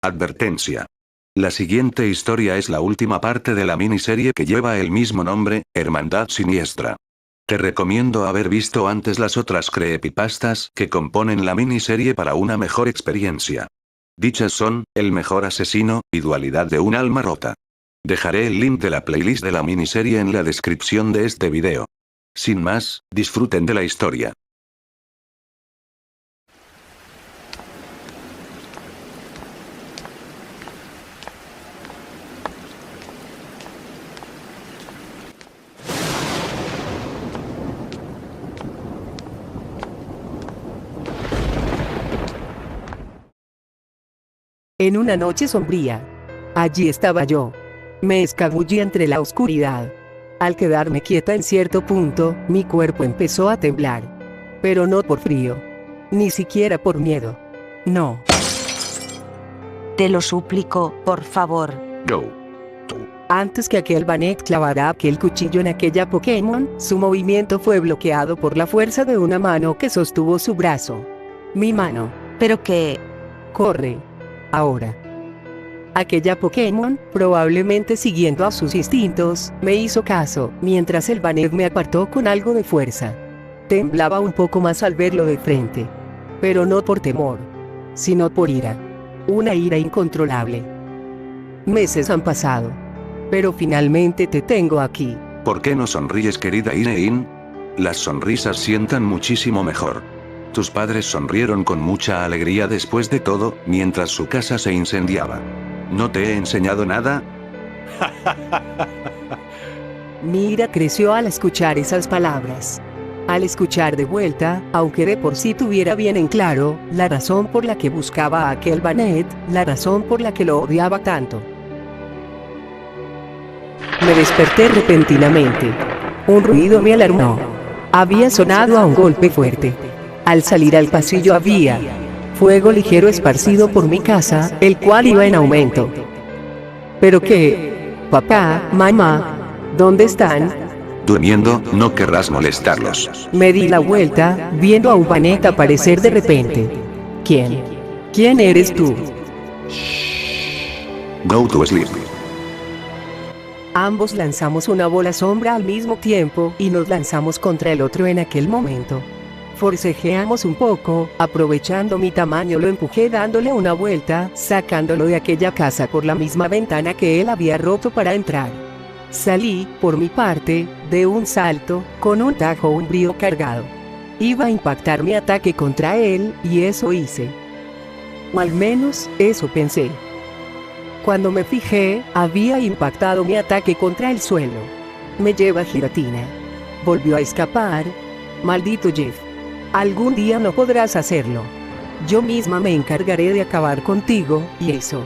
Advertencia. La siguiente historia es la última parte de la miniserie que lleva el mismo nombre, Hermandad Siniestra. Te recomiendo haber visto antes las otras creepypastas que componen la miniserie para una mejor experiencia. Dichas son, El mejor asesino, y Dualidad de un alma rota. Dejaré el link de la playlist de la miniserie en la descripción de este video. Sin más, disfruten de la historia. En una noche sombría. Allí estaba yo. Me escabullí entre la oscuridad. Al quedarme quieta en cierto punto, mi cuerpo empezó a temblar. Pero no por frío. Ni siquiera por miedo. No. Te lo suplico, por favor. Go. Antes que aquel Banet clavara aquel cuchillo en aquella Pokémon, su movimiento fue bloqueado por la fuerza de una mano que sostuvo su brazo. Mi mano. Pero que... Corre. Ahora. Aquella Pokémon, probablemente siguiendo a sus instintos, me hizo caso, mientras el Banet me apartó con algo de fuerza. Temblaba un poco más al verlo de frente. Pero no por temor, sino por ira. Una ira incontrolable. Meses han pasado. Pero finalmente te tengo aquí. ¿Por qué no sonríes, querida Irein? Las sonrisas sientan muchísimo mejor. Tus padres sonrieron con mucha alegría después de todo, mientras su casa se incendiaba. ¿No te he enseñado nada? Mi ira creció al escuchar esas palabras. Al escuchar de vuelta, aunque de por sí tuviera bien en claro, la razón por la que buscaba a aquel Banet, la razón por la que lo odiaba tanto. Me desperté repentinamente. Un ruido me alarmó. Había sonado a un golpe fuerte. Al salir al pasillo había fuego ligero esparcido por mi casa, el cual iba en aumento. ¿Pero qué? Papá, mamá, ¿dónde están? Durmiendo, no querrás molestarlos. Me di la vuelta, viendo a un Banet aparecer de repente. ¿Quién? ¿Quién eres tú? Go to sleep. Ambos lanzamos una bola sombra al mismo tiempo, y nos lanzamos contra el otro en aquel momento. Forcejeamos un poco, aprovechando mi tamaño lo empujé dándole una vuelta, sacándolo de aquella casa por la misma ventana que él había roto para entrar. Salí, por mi parte, de un salto, con un tajo umbrío cargado. Iba a impactar mi ataque contra él, y eso hice. O al menos, eso pensé. Cuando me fijé, había impactado mi ataque contra el suelo. Me lleva Giratina. Volvió a escapar. Maldito Jeff. Algún día no podrás hacerlo. Yo misma me encargaré de acabar contigo, y eso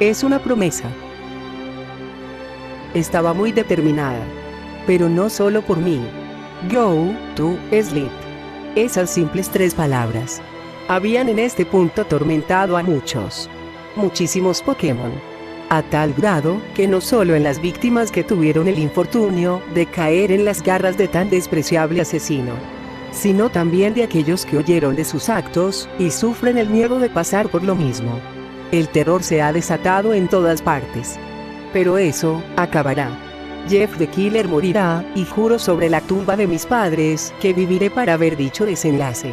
es una promesa. Estaba muy determinada. Pero no solo por mí. Go to sleep. Esas simples 3 palabras habían en este punto atormentado a muchos. Muchísimos Pokémon. A tal grado, que no solo en las víctimas que tuvieron el infortunio de caer en las garras de tan despreciable asesino, sino también de aquellos que oyeron de sus actos, y sufren el miedo de pasar por lo mismo. El terror se ha desatado en todas partes. Pero eso, acabará. Jeff the Killer morirá, y juro sobre la tumba de mis padres, que viviré para ver dicho desenlace.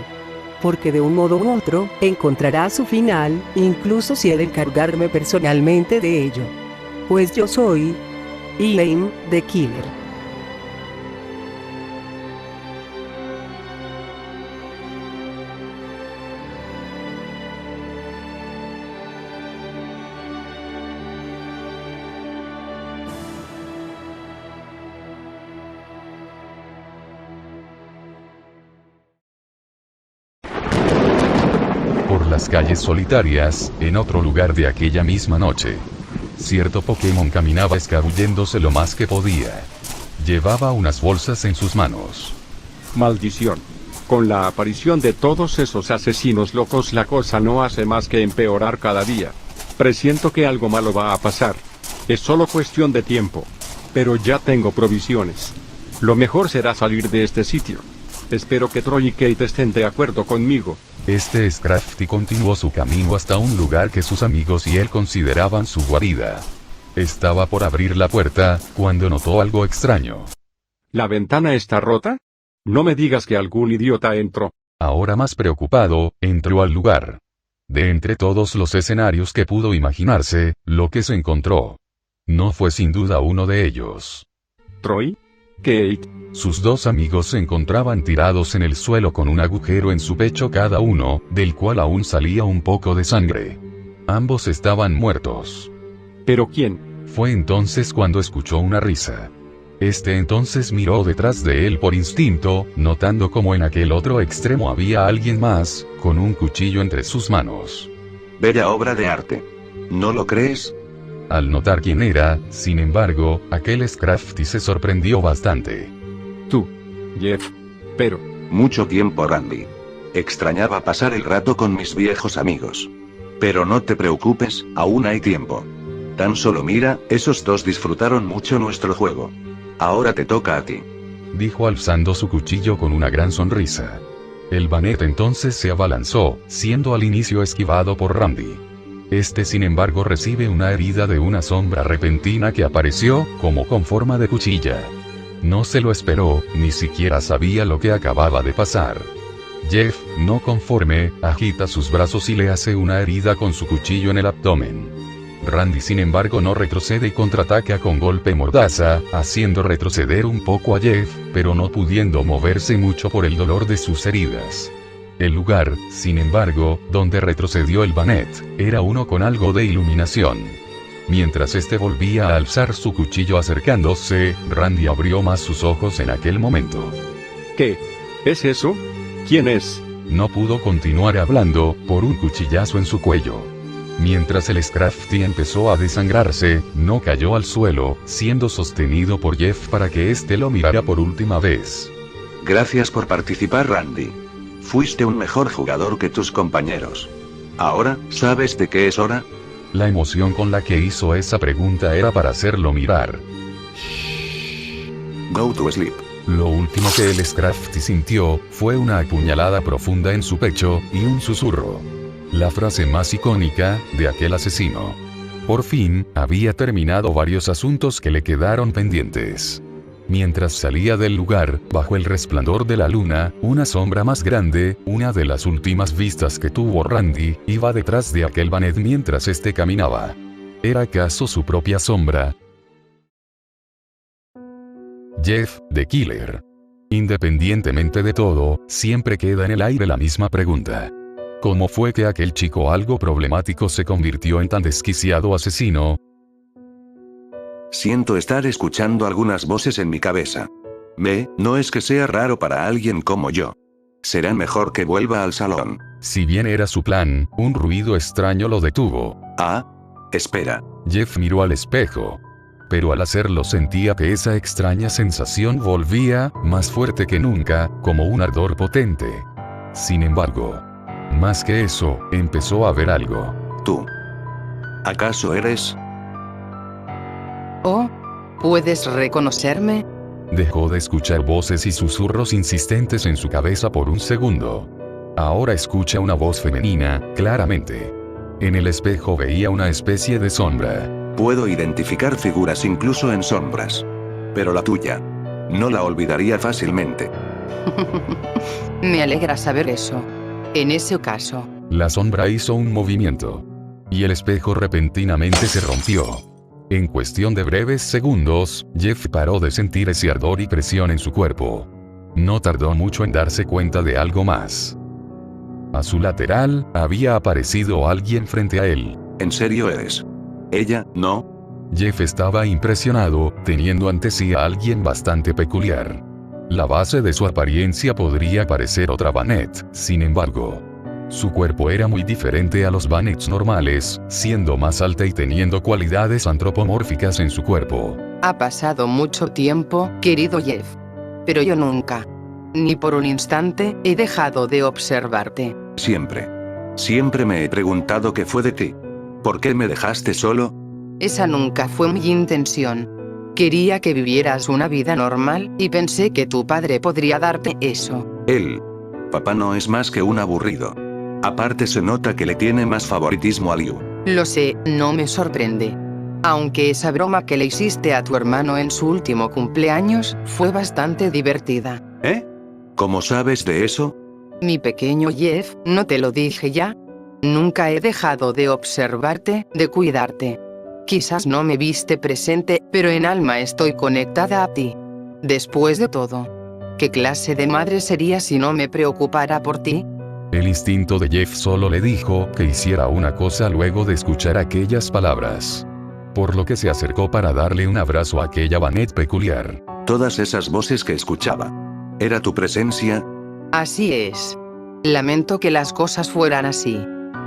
Porque de un modo u otro, encontrará su final, incluso si he de encargarme personalmente de ello. Pues yo soy... Elaine, the Killer. Por las calles solitarias, en otro lugar de aquella misma noche. Cierto Pokémon caminaba escabulléndose lo más que podía. Llevaba unas bolsas en sus manos. Maldición. Con la aparición de todos esos asesinos locos, la cosa no hace más que empeorar cada día. Presiento que algo malo va a pasar. Es solo cuestión de tiempo. Pero ya tengo provisiones. Lo mejor será salir de este sitio. Espero que Troy y Kate estén de acuerdo conmigo. Este Scrafty continuó su camino hasta un lugar que sus amigos y él consideraban su guarida. Estaba por abrir la puerta, cuando notó algo extraño. ¿La ventana está rota? No me digas que algún idiota entró. Ahora más preocupado, entró al lugar. De entre todos los escenarios que pudo imaginarse, lo que se encontró no fue sin duda uno de ellos. ¿Troy? ¿Kate? Sus dos amigos se encontraban tirados en el suelo con un agujero en su pecho cada uno, del cual aún salía un poco de sangre. Ambos estaban muertos. ¿Pero quién? Fue entonces cuando escuchó una risa. Este entonces miró detrás de él por instinto, notando como en aquel otro extremo había alguien más, con un cuchillo entre sus manos. Bella obra de arte. ¿No lo crees? Al notar quién era, sin embargo, aquel Scrafty se sorprendió bastante. Tú, Jeff. Pero, Mucho tiempo, Randy. Extrañaba pasar el rato con mis viejos amigos. Pero no te preocupes, aún hay tiempo. Tan solo mira, esos dos disfrutaron mucho nuestro juego. Ahora te toca a ti. Dijo alzando su cuchillo con una gran sonrisa. El Banet entonces se abalanzó, siendo al inicio esquivado por Randy. Este sin embargo recibe una herida de una sombra repentina que apareció, como con forma de cuchilla. No se lo esperó, ni siquiera sabía lo que acababa de pasar. Jeff, no conforme, agita sus brazos y le hace una herida con su cuchillo en el abdomen. Randy sin embargo no retrocede y contraataca con golpe mordaza, haciendo retroceder un poco a Jeff, pero no pudiendo moverse mucho por el dolor de sus heridas. El lugar, sin embargo, donde retrocedió el Banet, era uno con algo de iluminación. Mientras este volvía a alzar su cuchillo acercándose, Randy abrió más sus ojos en aquel momento. ¿qué? ¿Es eso? ¿Quién es? No pudo continuar hablando, por un cuchillazo en su cuello. Mientras el Scrafty empezó a desangrarse, no cayó al suelo, siendo sostenido por Jeff para que éste lo mirara por última vez. Gracias por participar, Randy. Fuiste un mejor jugador que tus compañeros. Ahora, ¿sabes de qué es hora? La emoción con la que hizo esa pregunta era para hacerlo mirar. Go to sleep. Lo último que el Scrafty sintió, fue una apuñalada profunda en su pecho, y un susurro. La frase más icónica, de aquel asesino. Por fin, había terminado varios asuntos que le quedaron pendientes. Mientras salía del lugar, bajo el resplandor de la luna, una sombra más grande, una de las últimas vistas que tuvo Randy, iba detrás de aquel Banet mientras este caminaba. ¿Era acaso su propia sombra? Jeff, the Killer. Independientemente de todo, siempre queda en el aire la misma pregunta. ¿Cómo fue que aquel chico algo problemático se convirtió en tan desquiciado asesino? Siento estar escuchando algunas voces en mi cabeza. No es que sea raro para alguien como yo. Será mejor que vuelva al salón. Si bien era su plan, un ruido extraño lo detuvo. Ah, espera. Jeff miró al espejo. Pero al hacerlo sentía que esa extraña sensación volvía, más fuerte que nunca, como un ardor potente. Sin embargo, más que eso, empezó a ver algo. ¿Tú? ¿Acaso eres? Oh, ¿puedes reconocerme? Dejó de escuchar voces y susurros insistentes en su cabeza por un segundo. Ahora escucha una voz femenina, claramente. En el espejo veía una especie de sombra. Puedo identificar figuras incluso en sombras. Pero la tuya, no la olvidaría fácilmente. Me alegra saber eso. En ese caso, La sombra hizo un movimiento. Y el espejo repentinamente se rompió. En cuestión de breves segundos, Jeff paró de sentir ese ardor y presión en su cuerpo. No tardó mucho en darse cuenta de algo más. A su lateral, había aparecido alguien frente a él. ¿En serio eres? ¿Ella, no? Jeff estaba impresionado, teniendo ante sí a alguien bastante peculiar. La base de su apariencia podría parecer otra Banet, sin embargo. Su cuerpo era muy diferente a los Banets normales, siendo más alta y teniendo cualidades antropomórficas en su cuerpo. ha pasado mucho tiempo, querido Jeff. Pero yo nunca, ni por un instante, he dejado de observarte. Siempre me he preguntado qué fue de ti. ¿Por qué me dejaste solo? Esa nunca fue mi intención. Quería que vivieras una vida normal, y pensé que tu padre podría darte eso. Papá no es más que un aburrido. Aparte se nota que le tiene más favoritismo a Liu. Lo sé, no me sorprende. Aunque esa broma que le hiciste a tu hermano en su último cumpleaños fue bastante divertida. ¿Eh? ¿Cómo sabes de eso? Mi pequeño Jeff, ¿no te lo dije ya? Nunca he dejado de observarte, de cuidarte. Quizás no me viste presente, pero en alma estoy conectada a ti. Después de todo, ¿qué clase de madre sería si no me preocupara por ti? El instinto de Jeff solo le dijo que hiciera una cosa luego de escuchar aquellas palabras. Por lo que se acercó para darle un abrazo a aquella Vanette peculiar. Todas esas voces que escuchaba. ¿Era tu presencia? Así es. Lamento que las cosas fueran así.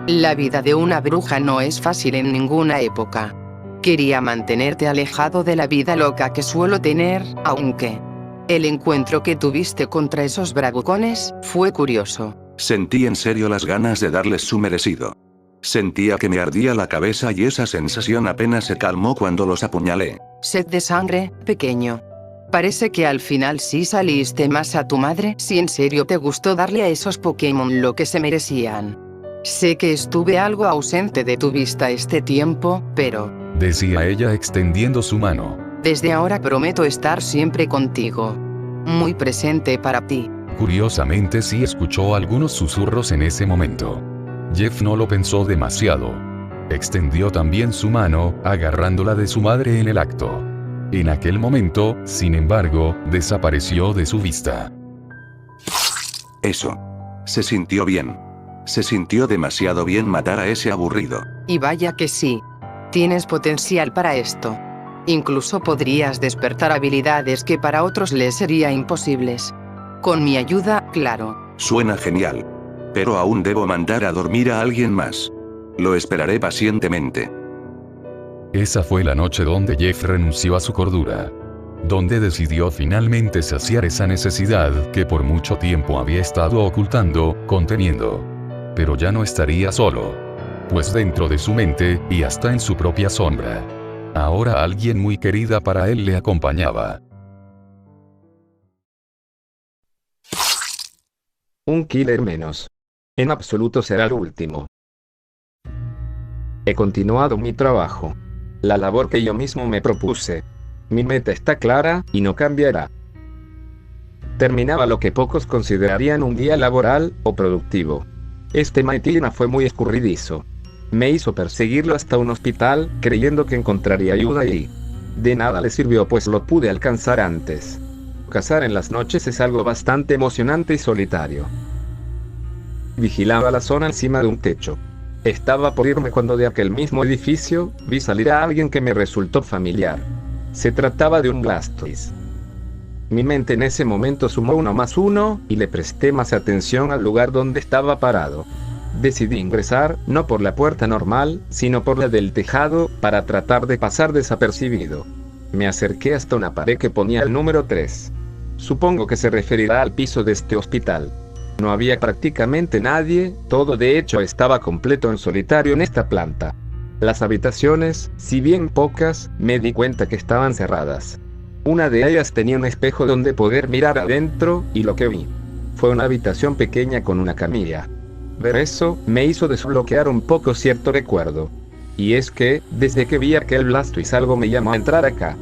La vida de una bruja no es fácil en ninguna época. Quería mantenerte alejado de la vida loca que suelo tener, aunque el encuentro que tuviste contra esos bravucones fue curioso. Sentí en serio las ganas de darles su merecido. Sentía que me ardía la cabeza y esa sensación apenas se calmó cuando los apuñalé. Sed de sangre, pequeño. Parece que al final sí saliste más a tu madre si en serio te gustó darle a esos Pokémon lo que se merecían. Sé que estuve algo ausente de tu vista este tiempo, pero Decía ella extendiendo su mano. desde ahora prometo estar siempre contigo. Muy presente para ti. Curiosamente sí escuchó algunos susurros en ese momento. Jeff no lo pensó demasiado. Extendió también su mano, agarrándola de su madre en el acto. En aquel momento, sin embargo, desapareció de su vista. Eso. Se sintió bien. Se sintió demasiado bien matar a ese aburrido. Y vaya que sí. Tienes potencial para esto. Incluso podrías despertar habilidades que para otros les sería imposibles. Con mi ayuda, claro. Suena genial. Pero aún debo mandar a dormir a alguien más. Lo esperaré pacientemente. Esa fue la noche donde Jeff renunció a su cordura. Donde decidió finalmente saciar esa necesidad que por mucho tiempo había estado ocultando, conteniendo. Pero ya no estaría solo. Pues dentro de su mente, y hasta en su propia sombra, ahora alguien muy querida para él le acompañaba. Un killer menos. En absoluto será el último. He continuado mi trabajo. La labor que yo mismo me propuse. Mi meta está clara, y no cambiará. Terminaba lo que pocos considerarían un día laboral, o productivo. Este Maitina fue muy escurridizo. Me hizo perseguirlo hasta un hospital, creyendo que encontraría ayuda y de nada le sirvió pues lo pude alcanzar antes. Cazar en las noches es algo bastante emocionante y solitario. Vigilaba la zona encima de un techo. Estaba por irme cuando de aquel mismo edificio, vi salir a alguien que me resultó familiar. Se trataba de un Blastoise. Mi mente en ese momento sumó 1 más 1, y le presté más atención al lugar donde estaba parado. Decidí ingresar, no por la puerta normal, sino por la del tejado, para tratar de pasar desapercibido. Me acerqué hasta una pared que ponía el número 3. Supongo que se referirá al piso de este hospital. No había prácticamente nadie, todo de hecho estaba completo en solitario en esta planta. Las habitaciones, si bien pocas, me di cuenta que estaban cerradas. Una de ellas tenía un espejo donde poder mirar adentro, y lo que vi fue una habitación pequeña con una camilla. Ver eso, me hizo desbloquear un poco cierto recuerdo. Y es que, desde que vi aquel Blastoise algo me llamó a entrar acá.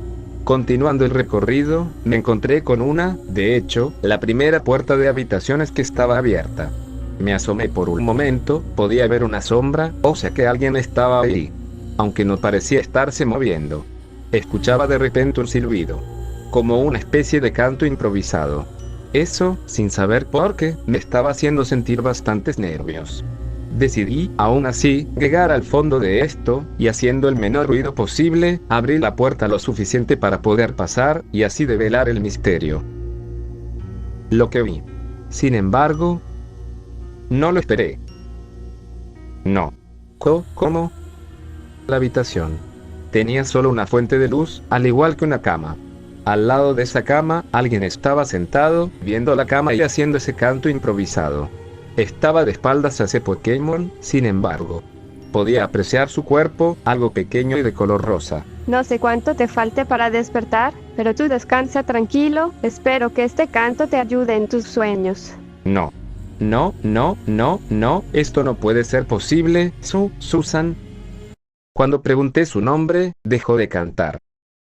Continuando el recorrido, me encontré con una, de hecho, la primera puerta de habitaciones que estaba abierta. Me asomé por un momento, podía ver una sombra, o sea que alguien estaba ahí. Aunque no parecía estarse moviendo. Escuchaba de repente un silbido. Como una especie de canto improvisado. Eso, sin saber por qué, me estaba haciendo sentir bastantes nervios. Decidí, aún así, llegar al fondo de esto, y haciendo el menor ruido posible, abrí la puerta lo suficiente para poder pasar, y así develar el misterio. Lo que vi. Sin embargo, no lo esperé. No. ¿Cómo? La habitación tenía solo una fuente de luz, al igual que una cama. Al lado de esa cama, alguien estaba sentado, viendo la cama y haciendo ese canto improvisado. Estaba de espaldas a ese Pokémon, sin embargo. Podía apreciar su cuerpo, algo pequeño y de color rosa. No sé cuánto te falte para despertar, pero tú descansa tranquilo, espero que este canto te ayude en tus sueños. No. no, no, no, no, esto no puede ser posible, Susan. Cuando pregunté su nombre, dejó de cantar.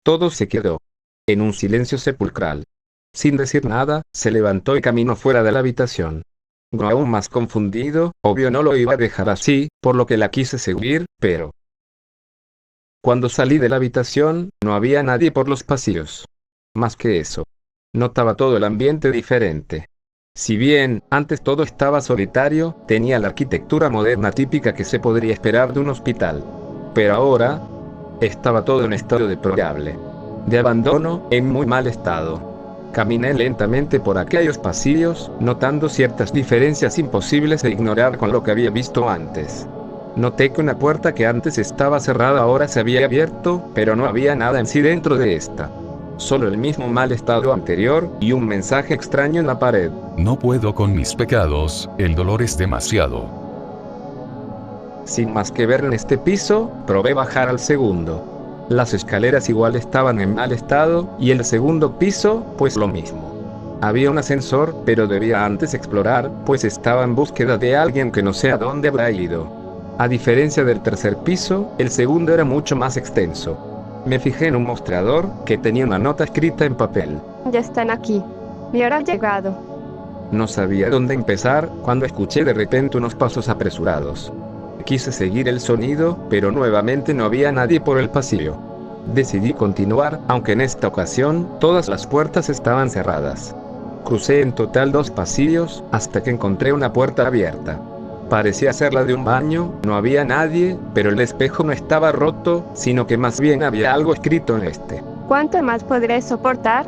Todo se quedó en un silencio sepulcral. Sin decir nada, se levantó y caminó fuera de la habitación. Aún más confundido, obvio no lo iba a dejar así, por lo que la quise seguir, pero... Cuando salí de la habitación, no había nadie por los pasillos. Más que eso, notaba todo el ambiente diferente. Si bien, antes todo estaba solitario, tenía la arquitectura moderna típica que se podría esperar de un hospital. Pero ahora, estaba todo en estado deplorable. De abandono, en muy mal estado. Caminé lentamente por aquellos pasillos, notando ciertas diferencias imposibles de ignorar con lo que había visto antes. Noté que una puerta que antes estaba cerrada ahora se había abierto, pero no había nada en sí dentro de esta. Solo el mismo mal estado anterior, y un mensaje extraño en la pared. No puedo con mis pecados, el dolor es demasiado. Sin más que ver en este piso, probé bajar al segundo. Las escaleras igual estaban en mal estado, y el segundo piso, pues lo mismo. Había un ascensor, pero debía antes explorar, pues estaba en búsqueda de alguien que no sé a dónde habrá ido. A diferencia del tercer piso, el segundo era mucho más extenso. Me fijé en un mostrador, que tenía una nota escrita en papel. Ya están aquí. Mi hora ha llegado. No sabía dónde empezar, cuando escuché de repente unos pasos apresurados. Quise seguir el sonido, pero nuevamente no había nadie por el pasillo. Decidí continuar, aunque en esta ocasión, todas las puertas estaban cerradas. Crucé en total 2 pasillos, hasta que encontré una puerta abierta. Parecía ser la de un baño, no había nadie, pero el espejo no estaba roto, sino que más bien había algo escrito en este. ¿Cuánto más podré soportar?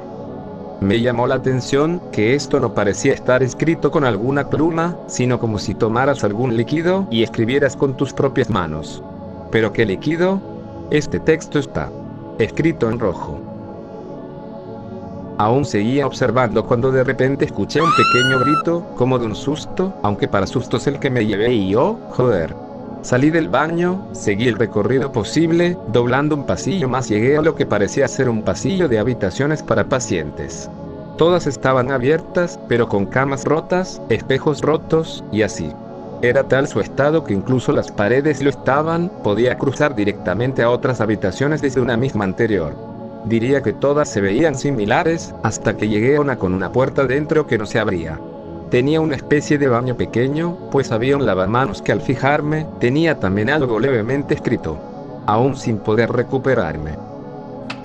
Me llamó la atención que esto no parecía estar escrito con alguna pluma, sino como si tomaras algún líquido y escribieras con tus propias manos. ¿Pero qué líquido? Este texto está escrito en rojo. Aún seguía observando cuando de repente escuché un pequeño grito, como de un susto, aunque para sustos el que me llevé y yo, joder. Salí del baño, seguí el recorrido posible, doblando un pasillo más llegué a lo que parecía ser un pasillo de habitaciones para pacientes. Todas estaban abiertas, pero con camas rotas, espejos rotos, y así. Era tal su estado que incluso las paredes lo estaban, podía cruzar directamente a otras habitaciones desde una misma anterior. Diría que todas se veían similares, hasta que llegué a una con una puerta dentro que no se abría. Tenía una especie de baño pequeño, pues había un lavamanos que al fijarme, tenía también algo levemente escrito. Aún sin poder recuperarme.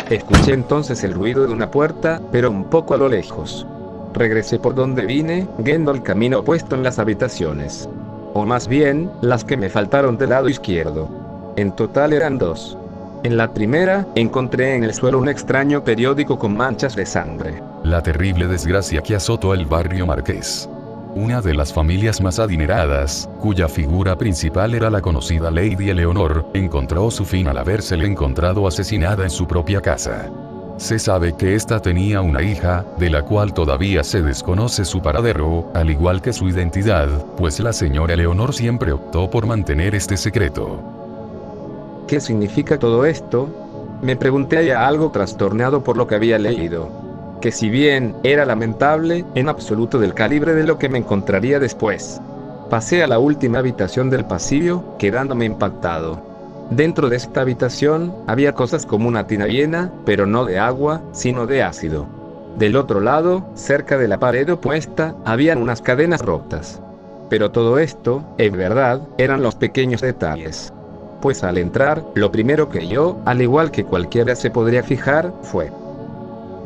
Escuché entonces el ruido de una puerta, pero un poco a lo lejos. Regresé por donde vine, yendo al camino opuesto en las habitaciones. O más bien, las que me faltaron del lado izquierdo. En total eran 2. En la primera, encontré en el suelo un extraño periódico con manchas de sangre. La terrible desgracia que azotó el barrio Marqués. Una de las familias más adineradas, cuya figura principal era la conocida Lady Eleanor, encontró su fin al habérsele encontrado asesinada en su propia casa. Se sabe que ésta tenía una hija, de la cual todavía se desconoce su paradero, al igual que su identidad, pues la señora Eleanor siempre optó por mantener este secreto. ¿Qué significa todo esto? Me pregunté ya algo trastornado por lo que había leído. Que si bien era lamentable, en absoluto del calibre de lo que me encontraría después. Pasé a la última habitación del pasillo, quedándome impactado. Dentro de esta habitación, había cosas como una tina llena, pero no de agua, sino de ácido. Del otro lado, cerca de la pared opuesta, habían unas cadenas rotas. Pero todo esto, en verdad, eran los pequeños detalles. Pues al entrar, lo primero que yo, al igual que cualquiera se podría fijar, fue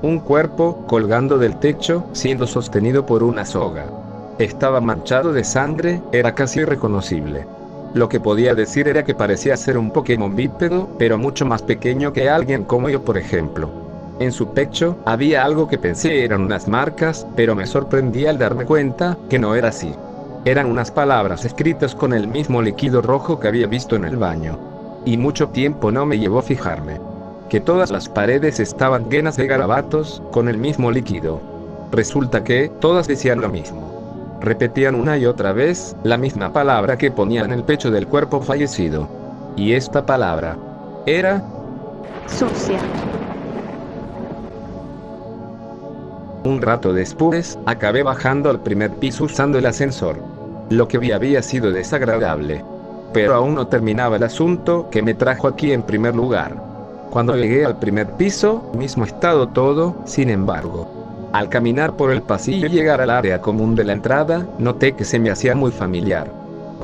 un cuerpo colgando del techo, siendo sostenido por una soga. Estaba manchado de sangre, era casi irreconocible. Lo que podía decir era que parecía ser un Pokémon bípedo, pero mucho más pequeño que alguien como yo, por ejemplo. En su pecho, había algo que pensé eran unas marcas, pero me sorprendí al darme cuenta que no era así. Eran unas palabras escritas con el mismo líquido rojo que había visto en el baño. Y mucho tiempo no me llevó a fijarme. Que todas las paredes estaban llenas de garabatos, con el mismo líquido. Resulta que, todas decían lo mismo. Repetían una y otra vez, la misma palabra que ponía en el pecho del cuerpo fallecido. Y esta palabra era... Sucia. Un rato después, acabé bajando al primer piso usando el ascensor. Lo que vi había sido desagradable. Pero aún no terminaba el asunto que me trajo aquí en primer lugar. Cuando llegué al primer piso, mismo estado todo, sin embargo. Al caminar por el pasillo y llegar al área común de la entrada, noté que se me hacía muy familiar.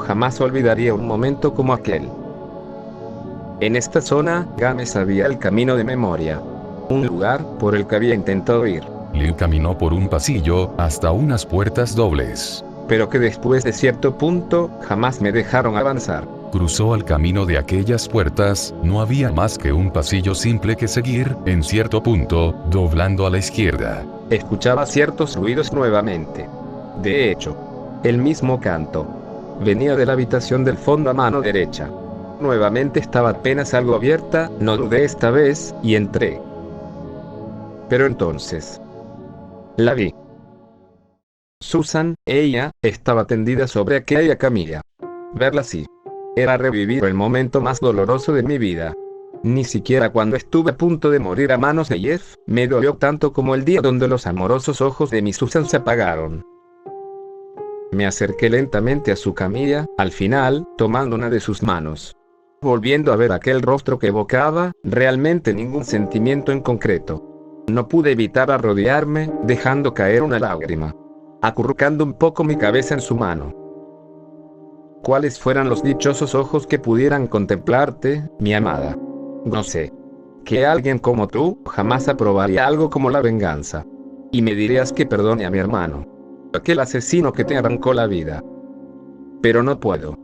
Jamás olvidaría un momento como aquel. En esta zona, ya me sabía el camino de memoria. Un lugar por el que había intentado ir. Lil caminó por un pasillo, hasta unas puertas dobles. Pero que después de cierto punto, jamás me dejaron avanzar. Cruzó al camino de aquellas puertas, no había más que un pasillo simple que seguir, en cierto punto, doblando a la izquierda. Escuchaba ciertos ruidos nuevamente. De hecho, el mismo canto. Venía de la habitación del fondo a mano derecha. Nuevamente estaba apenas algo abierta, no dudé esta vez, y entré. Pero entonces, la vi. Susan, ella, estaba tendida sobre aquella camilla. Verla así era revivir el momento más doloroso de mi vida. Ni siquiera cuando estuve a punto de morir a manos de Jeff, me dolió tanto como el día donde los amorosos ojos de mi Susan se apagaron. Me acerqué lentamente a su camilla, al final, tomando una de sus manos. Volviendo a ver aquel rostro que evocaba, realmente ningún sentimiento en concreto. No pude evitar arrodillarme, dejando caer una lágrima. Acurrucando un poco mi cabeza en su mano. ¿Cuáles fueran los dichosos ojos que pudieran contemplarte, mi amada? No sé. Que alguien como tú jamás aprobaría algo como la venganza. Y me dirías que perdone a mi hermano. Aquel asesino que te arrancó la vida. Pero no puedo.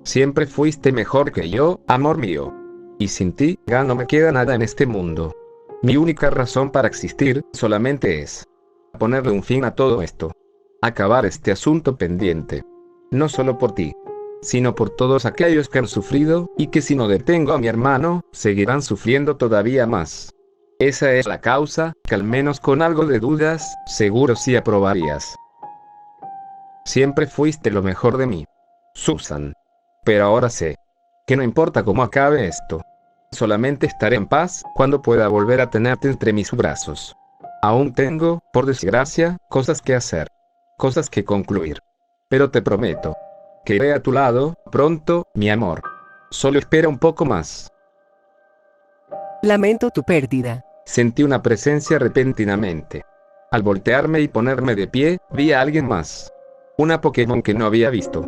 Siempre fuiste mejor que yo, amor mío. Y sin ti, ya no me queda nada en este mundo. Mi única razón para existir, solamente es ponerle un fin a todo esto. Acabar este asunto pendiente. No solo por ti, sino por todos aquellos que han sufrido, y que si no detengo a mi hermano, seguirán sufriendo todavía más. Esa es la causa, que al menos con algo de dudas, seguro sí aprobarías. Siempre fuiste lo mejor de mí, Susan. Pero ahora sé que no importa cómo acabe esto. Solamente estaré en paz cuando pueda volver a tenerte entre mis brazos. Aún tengo, por desgracia, cosas que hacer. Cosas que concluir. Pero te prometo que iré a tu lado, pronto, mi amor. Solo espera un poco más. Lamento tu pérdida. Sentí una presencia repentinamente. Al voltearme y ponerme de pie, vi a alguien más. Una Pokémon que no había visto.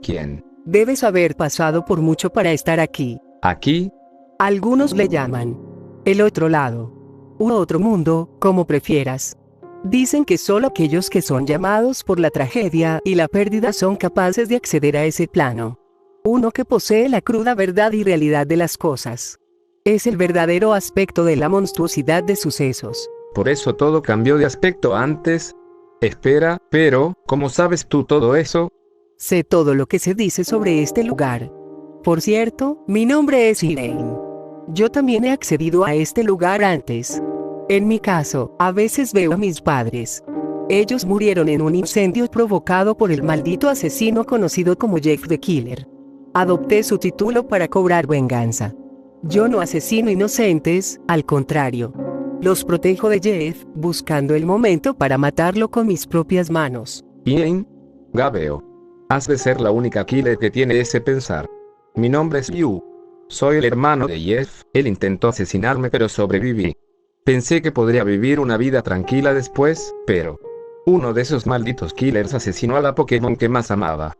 ¿Quién? Debes haber pasado por mucho para estar aquí. ¿Aquí? Algunos le llaman el otro lado. U otro mundo, como prefieras. Dicen que solo aquellos que son llamados por la tragedia y la pérdida son capaces de acceder a ese plano. Uno que posee la cruda verdad y realidad de las cosas. Es el verdadero aspecto de la monstruosidad de sucesos. Por eso todo cambió de aspecto antes. Espera, pero, ¿cómo sabes tú todo eso? Sé todo lo que se dice sobre este lugar. Por cierto, mi nombre es Irene. Yo también he accedido a este lugar antes. En mi caso, a veces veo a mis padres. Ellos murieron en un incendio provocado por el maldito asesino conocido como Jeff the Killer. Adopté su título para cobrar venganza. Yo no asesino inocentes, al contrario. Los protejo de Jeff, buscando el momento para matarlo con mis propias manos. Ian, ya veo. Has de ser la única killer que tiene ese pensar. Mi nombre es Yu. Soy el hermano de Jeff. Él intentó asesinarme pero sobreviví. Pensé que podría vivir una vida tranquila después, pero uno de esos malditos killers asesinó a la Pokémon que más amaba.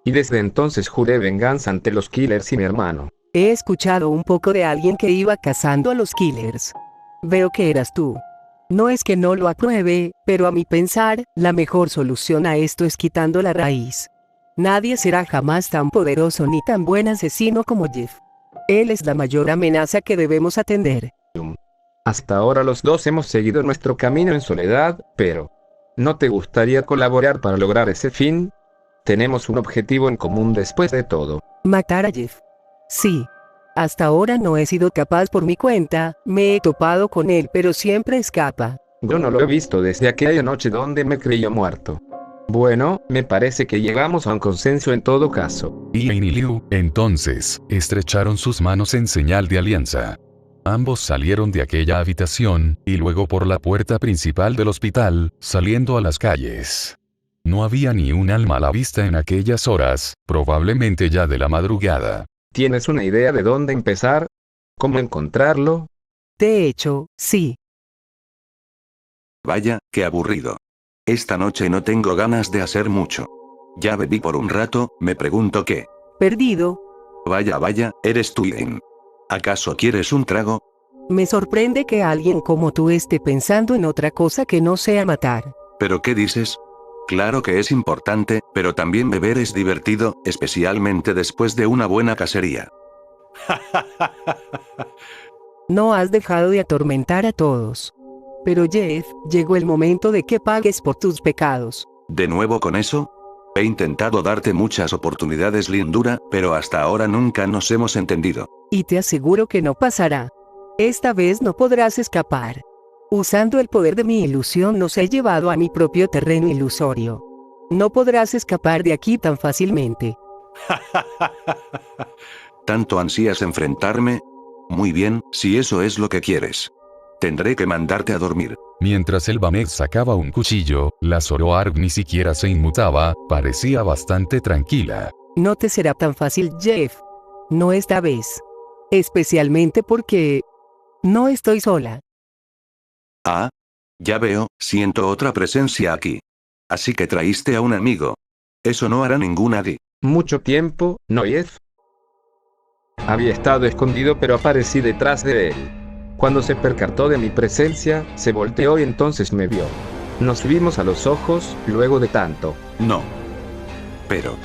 Y desde entonces juré venganza ante los killers y mi hermano. He escuchado un poco de alguien que iba cazando a los killers. Veo que eras tú. No es que no lo apruebe, pero a mi pensar, la mejor solución a esto es quitando la raíz. Nadie será jamás tan poderoso ni tan buen asesino como Jeff. Él es la mayor amenaza que debemos atender. Hasta ahora los dos hemos seguido nuestro camino en soledad, pero ¿no te gustaría colaborar para lograr ese fin? Tenemos un objetivo en común después de todo. Matar a Jeff. Sí. Hasta ahora no he sido capaz por mi cuenta, me he topado con él pero siempre escapa. Yo no lo he visto desde aquella noche donde me creyó muerto. Bueno, me parece que llegamos a un consenso en todo caso. Ian y Liu, entonces, estrecharon sus manos en señal de alianza. Ambos salieron de aquella habitación, y luego por la puerta principal del hospital, saliendo a las calles. No había ni un alma a la vista en aquellas horas, probablemente ya de la madrugada. ¿Tienes una idea de dónde empezar? ¿Cómo encontrarlo? De hecho, sí. Vaya, qué aburrido. Esta noche no tengo ganas de hacer mucho. Ya bebí por un rato, me pregunto qué. Perdido. Vaya, vaya, eres tú, Ian. ¿Acaso quieres un trago? Me sorprende que alguien como tú esté pensando en otra cosa que no sea matar. ¿Pero qué dices? Claro que es importante, pero también beber es divertido, especialmente después de una buena cacería. No has dejado de atormentar a todos. Pero Jeff, llegó el momento de que pagues por tus pecados. ¿De nuevo con eso? He intentado darte muchas oportunidades, lindura, pero hasta ahora nunca nos hemos entendido. Y te aseguro que no pasará. Esta vez no podrás escapar. Usando el poder de mi ilusión nos he llevado a mi propio terreno ilusorio. No podrás escapar de aquí tan fácilmente. ¿Tanto ansías enfrentarme? Muy bien, si eso es lo que quieres. Tendré que mandarte a dormir. Mientras el Banet sacaba un cuchillo, la Zoroark ni siquiera se inmutaba, parecía bastante tranquila. No te será tan fácil, Jeff. No esta vez. Especialmente porque... no estoy sola. Ah, ya veo, siento otra presencia aquí. Así que traíste a un amigo. Eso no hará ningún Adi. Mucho tiempo, ¿no, Jeff? Había estado escondido pero aparecí detrás de él. Cuando se percató de mi presencia, se volteó y entonces me vio. Nos vimos a los ojos, luego de tanto. No. Pero...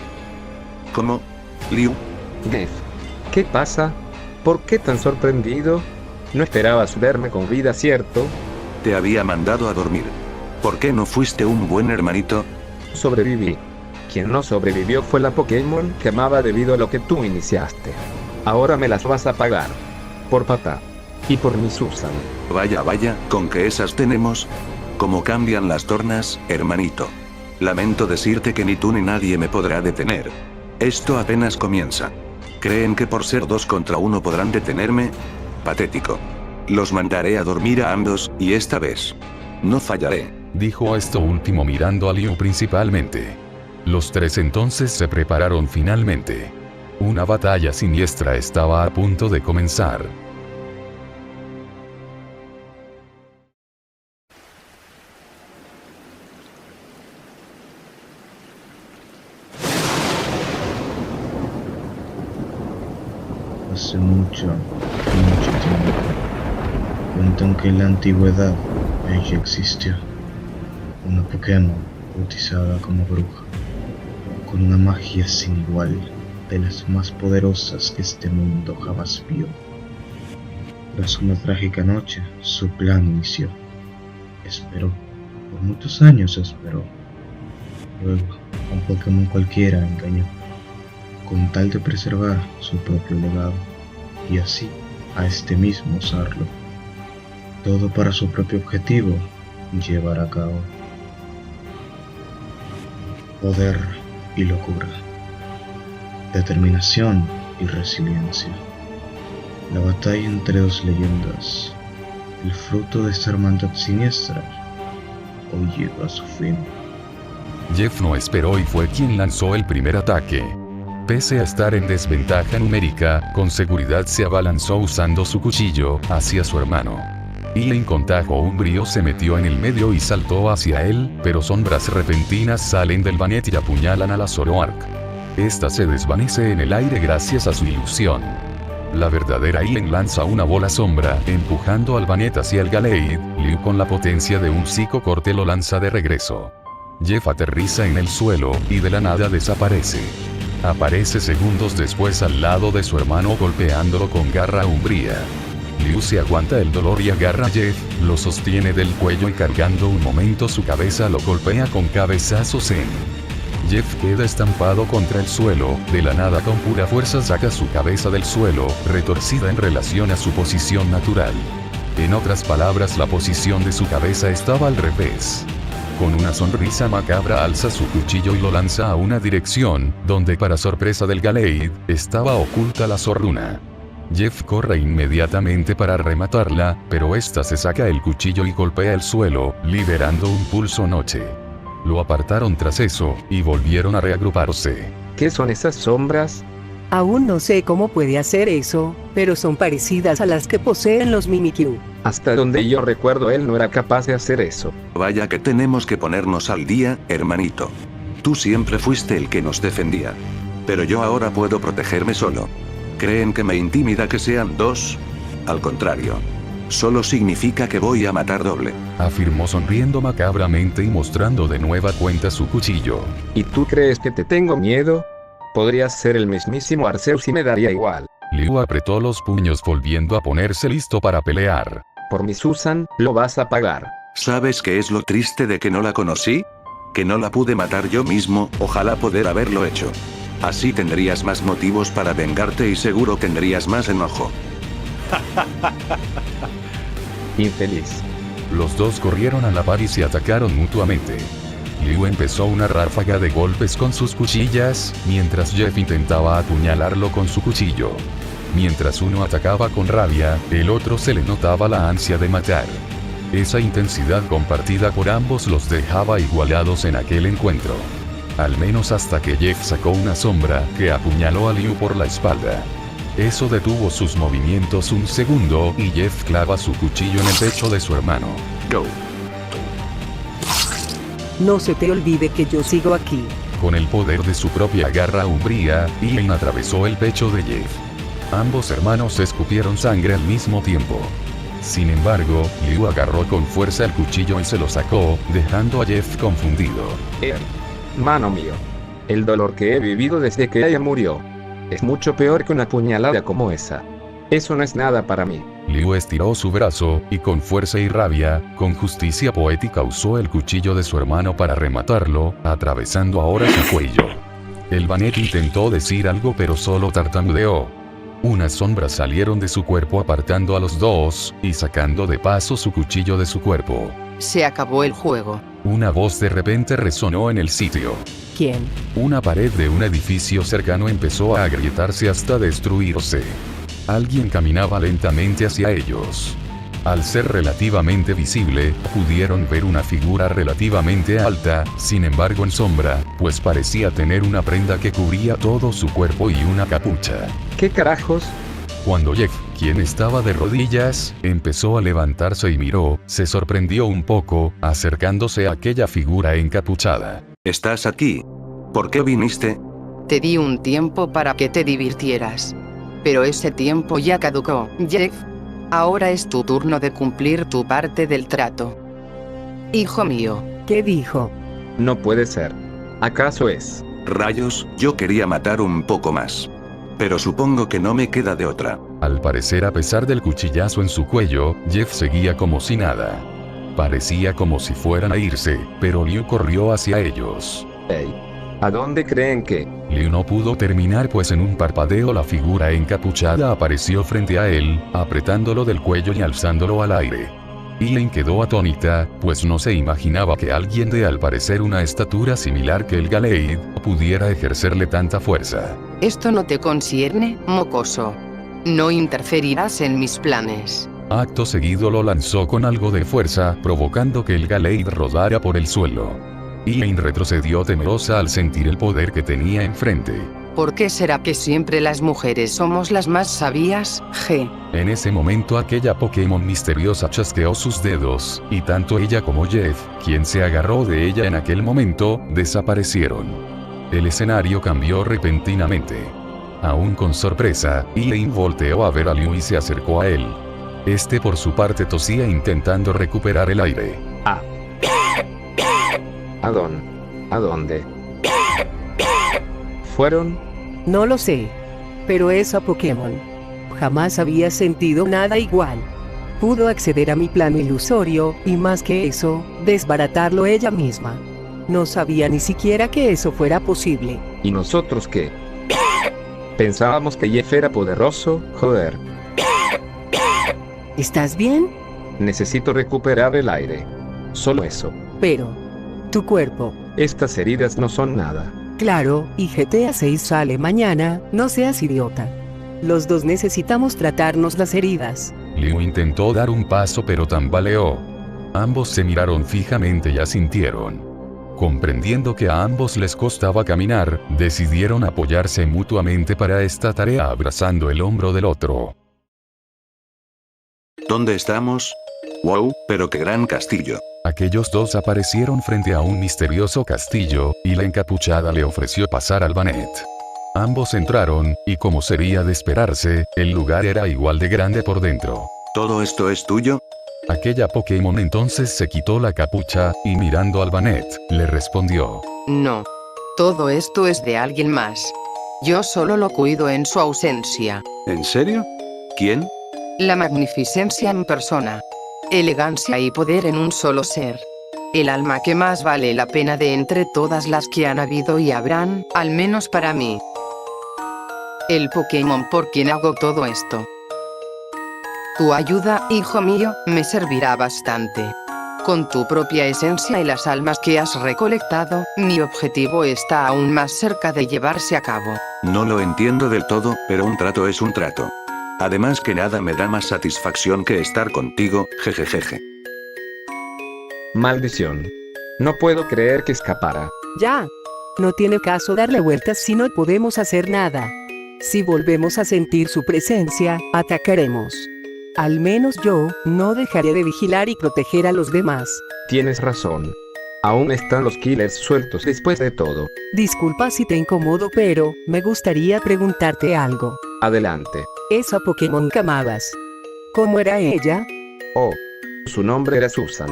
¿cómo? Liu. Jeff, ¿qué pasa? ¿Por qué tan sorprendido? No esperabas verme con vida, ¿cierto? Te había mandado a dormir. ¿Por qué no fuiste un buen hermanito? Sobreviví. Quien no sobrevivió fue la Pokémon que amaba debido a lo que tú iniciaste. Ahora me las vas a pagar. Por papá. Y por mi Susan. Vaya, vaya, con que esas tenemos. ¿Cómo cambian las tornas, hermanito? Lamento decirte que ni tú ni nadie me podrá detener. Esto apenas comienza. ¿Creen que por ser 2 contra 1 podrán detenerme? Patético. Los mandaré a dormir a ambos, y esta vez no fallaré. Dijo esto último mirando a Liu principalmente. Los tres entonces se prepararon finalmente. Una batalla siniestra estaba a punto de comenzar. Hace mucho, mucho tiempo, cuentan que en la antigüedad ella existió, una Pokémon bautizada como bruja, con una magia sin igual, de las más poderosas que este mundo jamás vio. Tras una trágica noche, su plan inició. Esperó, por muchos años esperó. Luego, un Pokémon cualquiera engañó, con tal de preservar su propio legado, y así a este mismo usarlo. Todo para su propio objetivo, llevar a cabo. Poder y locura. Determinación y resiliencia. La batalla entre 2 leyendas, el fruto de esta hermandad siniestra, hoy llega a su fin. Jeff no esperó y fue quien lanzó el primer ataque. Pese a estar en desventaja numérica, con seguridad se abalanzó usando su cuchillo hacia su hermano. Ian con tajo umbrío se metió en el medio y saltó hacia él, pero sombras repentinas salen del Banet y apuñalan a la Zoroark. Esta se desvanece en el aire gracias a su ilusión. La verdadera Ian lanza una bola sombra, empujando al Banet hacia el Gallade. Liu con la potencia de un psicocorte lo lanza de regreso. Jeff aterriza en el suelo, y de la nada desaparece. Aparece segundos después al lado de su hermano golpeándolo con garra umbría. Liu se aguanta el dolor y agarra a Jeff, lo sostiene del cuello y cargando un momento su cabeza lo golpea con cabezazos en. Jeff queda estampado contra el suelo, de la nada con pura fuerza saca su cabeza del suelo, retorcida en relación a su posición natural. En otras palabras, la posición de su cabeza estaba al revés. Con una sonrisa macabra alza su cuchillo y lo lanza a una dirección, donde para sorpresa del Gallade, estaba oculta la Zorruna. Jeff corre inmediatamente para rematarla, pero esta se saca el cuchillo y golpea el suelo, liberando un pulso noche. Lo apartaron tras eso, y volvieron a reagruparse. ¿Qué son esas sombras? Aún no sé cómo puede hacer eso, pero son parecidas a las que poseen los Mimikyu. Hasta donde yo recuerdo él no era capaz de hacer eso. Vaya que tenemos que ponernos al día, hermanito. Tú siempre fuiste el que nos defendía. Pero yo ahora puedo protegerme solo. ¿Creen que me intimida que sean dos? Al contrario. Solo significa que voy a matar doble. Afirmó sonriendo macabramente y mostrando de nueva cuenta su cuchillo. ¿Y tú crees que te tengo miedo? Podrías ser el mismísimo Arceus y me daría igual. Liu apretó los puños volviendo a ponerse listo para pelear. Por mi Susan, lo vas a pagar. ¿Sabes qué es lo triste de que no la conocí? Que no la pude matar yo mismo, ojalá poder haberlo hecho. Así tendrías más motivos para vengarte y seguro tendrías más enojo. Infeliz. Los dos corrieron a la par y se atacaron mutuamente. Liu empezó una ráfaga de golpes con sus cuchillas, mientras Jeff intentaba apuñalarlo con su cuchillo. Mientras uno atacaba con rabia, el otro se le notaba la ansia de matar. Esa intensidad compartida por ambos los dejaba igualados en aquel encuentro. Al menos hasta que Jeff sacó una sombra que apuñaló a Liu por la espalda. Eso detuvo sus movimientos un segundo y Jeff clava su cuchillo en el pecho de su hermano. Go. No se te olvide que yo sigo aquí. Con el poder de su propia garra umbría, Ian atravesó el pecho de Jeff. Ambos hermanos escupieron sangre al mismo tiempo. Sin embargo, Liu agarró con fuerza el cuchillo y se lo sacó, dejando a Jeff confundido. Hermano mío. El dolor que he vivido desde que ella murió es mucho peor que una puñalada como esa. Eso no es nada para mí. Liu estiró su brazo, y con fuerza y rabia, con justicia poética usó el cuchillo de su hermano para rematarlo, atravesando ahora su cuello. El Banet intentó decir algo pero solo tartamudeó. Unas sombras salieron de su cuerpo apartando a los dos, y sacando de paso su cuchillo de su cuerpo. Se acabó el juego. Una voz de repente resonó en el sitio. ¿Quién? Una pared de un edificio cercano empezó a agrietarse hasta destruirse. Alguien caminaba lentamente hacia ellos. Al ser relativamente visible, pudieron ver una figura relativamente alta, sin embargo en sombra, pues parecía tener una prenda que cubría todo su cuerpo y una capucha. ¿Qué carajos? Cuando Jeff, quien estaba de rodillas, empezó a levantarse y miró, se sorprendió un poco, acercándose a aquella figura encapuchada. ¿Estás aquí? ¿Por qué viniste? Te di un tiempo para que te divirtieras. Pero ese tiempo ya caducó, Jeff. Ahora es tu turno de cumplir tu parte del trato. Hijo mío. ¿Qué dijo? No puede ser. ¿Acaso es? Rayos, yo quería matar un poco más. Pero supongo que no me queda de otra. Al parecer, a pesar del cuchillazo en su cuello, Jeff seguía como si nada. Parecía como si fueran a irse, pero Liu corrió hacia ellos. Hey. ¿A dónde creen que? Liu no pudo terminar pues en un parpadeo la figura encapuchada apareció frente a él, apretándolo del cuello y alzándolo al aire. Elaine quedó atónita, pues no se imaginaba que alguien de al parecer una estatura similar que el Galeid, pudiera ejercerle tanta fuerza. Esto no te concierne, mocoso. No interferirás en mis planes. Acto seguido lo lanzó con algo de fuerza, provocando que el Galeid rodara por el suelo. Elaine retrocedió temerosa al sentir el poder que tenía enfrente. ¿Por qué será que siempre las mujeres somos las más sabias, G? En ese momento aquella Pokémon misteriosa chasqueó sus dedos, y tanto ella como Jeff, quien se agarró de ella en aquel momento, desaparecieron. El escenario cambió repentinamente. Aún con sorpresa, Elaine volteó a ver a Liu y se acercó a él. Este por su parte tosía intentando recuperar el aire. ¿A dónde? ¿Fueron? No lo sé. Pero esa Pokémon. Jamás había sentido nada igual. Pudo acceder a mi plano ilusorio, y más que eso, desbaratarlo ella misma. No sabía ni siquiera que eso fuera posible. ¿Y nosotros qué? Pensábamos que Jeff era poderoso, joder. ¿Estás bien? Necesito recuperar el aire. Solo eso. Pero... tu cuerpo. Estas heridas no son nada. Claro, y GTA 6 sale mañana, no seas idiota. Los dos necesitamos tratarnos las heridas. Liu intentó dar un paso pero tambaleó. Ambos se miraron fijamente y asintieron. Comprendiendo que a ambos les costaba caminar, decidieron apoyarse mutuamente para esta tarea abrazando el hombro del otro. ¿Dónde estamos? ¡Wow! Pero qué gran castillo. Aquellos dos aparecieron frente a un misterioso castillo, y la encapuchada le ofreció pasar al Bannet. Ambos entraron, y como sería de esperarse, el lugar era igual de grande por dentro. ¿Todo esto es tuyo? Aquella Pokémon entonces se quitó la capucha, y mirando al Bannet, le respondió. No. Todo esto es de alguien más. Yo solo lo cuido en su ausencia. ¿En serio? ¿Quién? La magnificencia en persona. Elegancia y poder en un solo ser. El alma que más vale la pena de entre todas las que han habido y habrán, al menos para mí. El Pokémon por quien hago todo esto. Tu ayuda, hijo mío, me servirá bastante. Con tu propia esencia y las almas que has recolectado, mi objetivo está aún más cerca de llevarse a cabo. No lo entiendo del todo, pero un trato es un trato. Además que nada me da más satisfacción que estar contigo, jejejeje. Maldición. No puedo creer que escapara. Ya. No tiene caso darle vueltas si no podemos hacer nada. Si volvemos a sentir su presencia, atacaremos. Al menos yo, no dejaré de vigilar y proteger a los demás. Tienes razón. Aún están los killers sueltos después de todo. Disculpa si te incomodo, pero me gustaría preguntarte algo. Adelante. Esa Pokémon que amabas, ¿cómo era ella? Oh. Su nombre era Susan.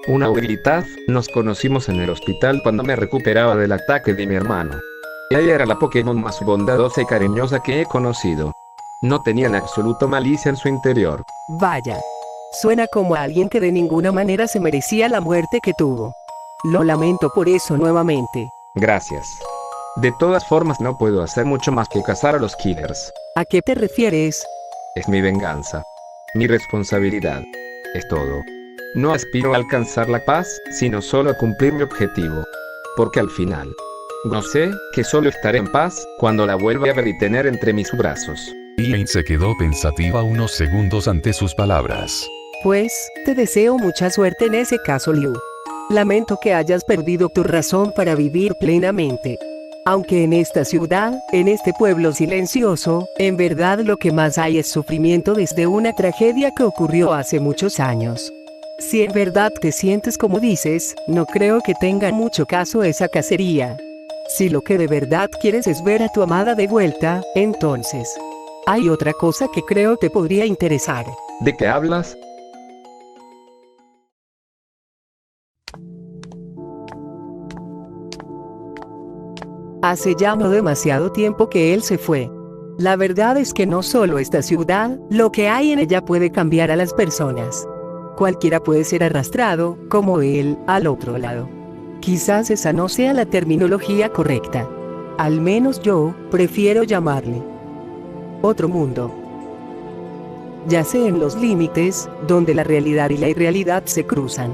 Una Wigglytuff. Nos conocimos en el hospital cuando me recuperaba del ataque de mi hermano. Ella era la Pokémon más bondadosa y cariñosa que he conocido. No tenía en absoluto malicia en su interior. Vaya. Suena como a alguien que de ninguna manera se merecía la muerte que tuvo. Lo lamento por eso nuevamente. Gracias. De todas formas no puedo hacer mucho más que cazar a los killers. ¿A qué te refieres? Es mi venganza. Mi responsabilidad. Es todo. No aspiro a alcanzar la paz, sino solo a cumplir mi objetivo. Porque al final, no sé que solo estaré en paz cuando la vuelva a ver y tener entre mis brazos. Elaine se quedó pensativa unos segundos ante sus palabras. Pues, te deseo mucha suerte en ese caso, Liu. Lamento que hayas perdido tu razón para vivir plenamente. Aunque en esta ciudad, en este pueblo silencioso, en verdad lo que más hay es sufrimiento desde una tragedia que ocurrió hace muchos años. Si en verdad te sientes como dices, no creo que tenga mucho caso esa cacería. Si lo que de verdad quieres es ver a tu amada de vuelta, entonces hay otra cosa que creo te podría interesar. ¿De qué hablas? Hace ya no demasiado tiempo que él se fue. La verdad es que no solo esta ciudad, lo que hay en ella puede cambiar a las personas. Cualquiera puede ser arrastrado, como él, al otro lado. Quizás esa no sea la terminología correcta. Al menos yo, prefiero llamarle otro mundo. Yace en los límites, donde la realidad y la irrealidad se cruzan.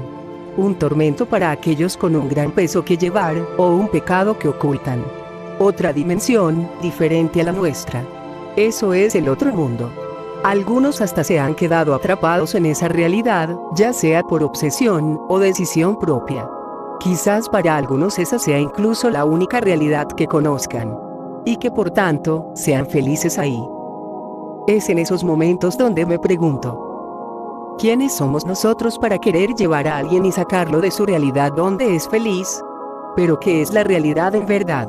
Un tormento para aquellos con un gran peso que llevar, o un pecado que ocultan. Otra dimensión, diferente a la nuestra. Eso es el otro mundo. Algunos hasta se han quedado atrapados en esa realidad, ya sea por obsesión, o decisión propia. Quizás para algunos esa sea incluso la única realidad que conozcan. Y que por tanto, sean felices ahí. Es en esos momentos donde me pregunto, ¿quiénes somos nosotros para querer llevar a alguien y sacarlo de su realidad donde es feliz? ¿Pero qué es la realidad en verdad?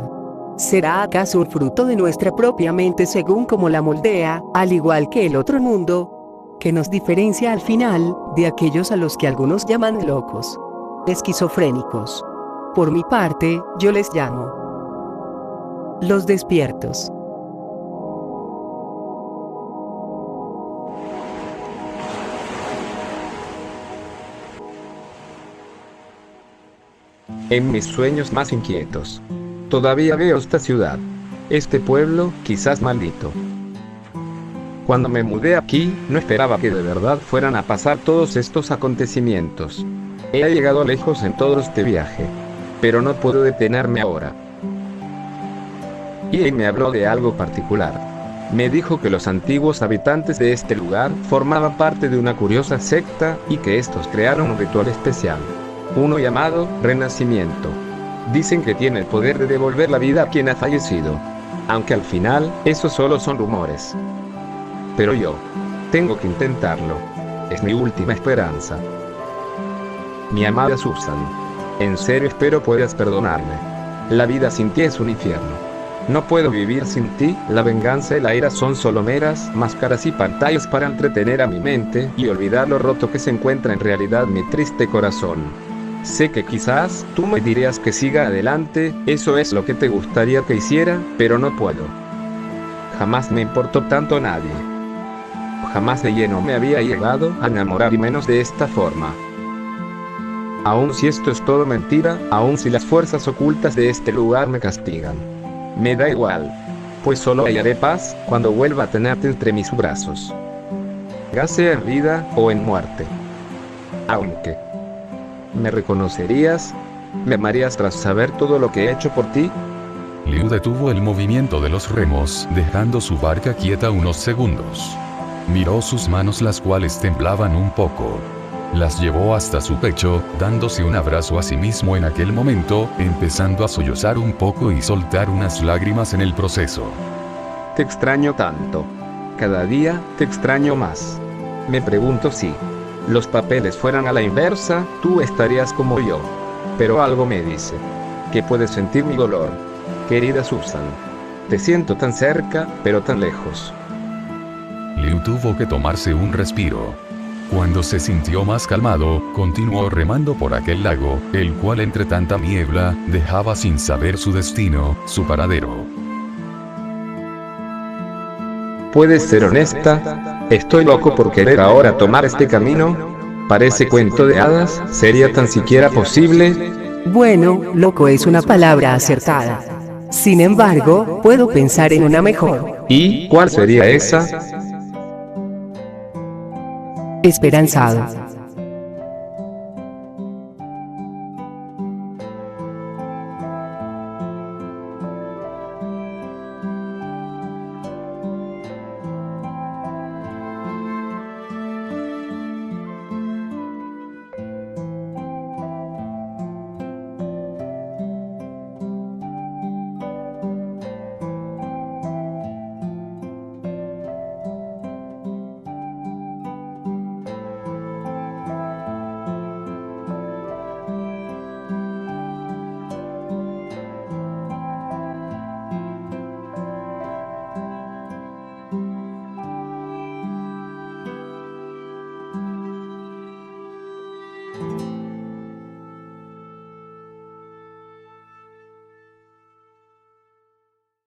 ¿Será acaso un fruto de nuestra propia mente según como la moldea, al igual que el otro mundo, que nos diferencia al final de aquellos a los que algunos llaman locos, esquizofrénicos? Por mi parte, yo les llamo los despiertos. En mis sueños más inquietos, todavía veo esta ciudad, este pueblo, quizás maldito. Cuando me mudé aquí, no esperaba que de verdad fueran a pasar todos estos acontecimientos. He llegado lejos en todo este viaje, pero no puedo detenerme ahora. Y me habló de algo particular. Me dijo que los antiguos habitantes de este lugar formaban parte de una curiosa secta y que estos crearon un ritual especial, uno llamado Renacimiento. Dicen que tiene el poder de devolver la vida a quien ha fallecido, aunque al final, eso solo son rumores. Pero yo tengo que intentarlo. Es mi última esperanza. Mi amada Susan, en serio espero puedas perdonarme. La vida sin ti es un infierno. No puedo vivir sin ti, la venganza y la ira son solo meras máscaras y pantallas para entretener a mi mente y olvidar lo roto que se encuentra en realidad mi triste corazón. Sé que quizás tú me dirías que siga adelante, eso es lo que te gustaría que hiciera, pero no puedo. Jamás me importó tanto a nadie. Jamás de lleno me había llegado a enamorar y menos de esta forma. Aun si esto es todo mentira, aun si las fuerzas ocultas de este lugar me castigan, me da igual, pues solo hallaré paz cuando vuelva a tenerte entre mis brazos. Ya sea en vida o en muerte. Aunque ¿me reconocerías? ¿Me amarías tras saber todo lo que he hecho por ti? Liu detuvo el movimiento de los remos, dejando su barca quieta unos segundos. Miró sus manos, las cuales temblaban un poco. Las llevó hasta su pecho, dándose un abrazo a sí mismo en aquel momento, empezando a sollozar un poco y soltar unas lágrimas en el proceso. Te extraño tanto. Cada día te extraño más. Me pregunto si los papeles fueran a la inversa, tú estarías como yo. Pero algo me dice que puedes sentir mi dolor. Querida Susan, te siento tan cerca, pero tan lejos. Liu tuvo que tomarse un respiro. Cuando se sintió más calmado, continuó remando por aquel lago, el cual entre tanta niebla, dejaba sin saber su destino, su paradero. ¿Puedes ser honesta? Estoy loco por querer ahora tomar este camino. Parece cuento de hadas, ¿sería tan siquiera posible? Bueno, loco es una palabra acertada. Sin embargo, puedo pensar en una mejor. ¿Y cuál sería esa? Esperanzado.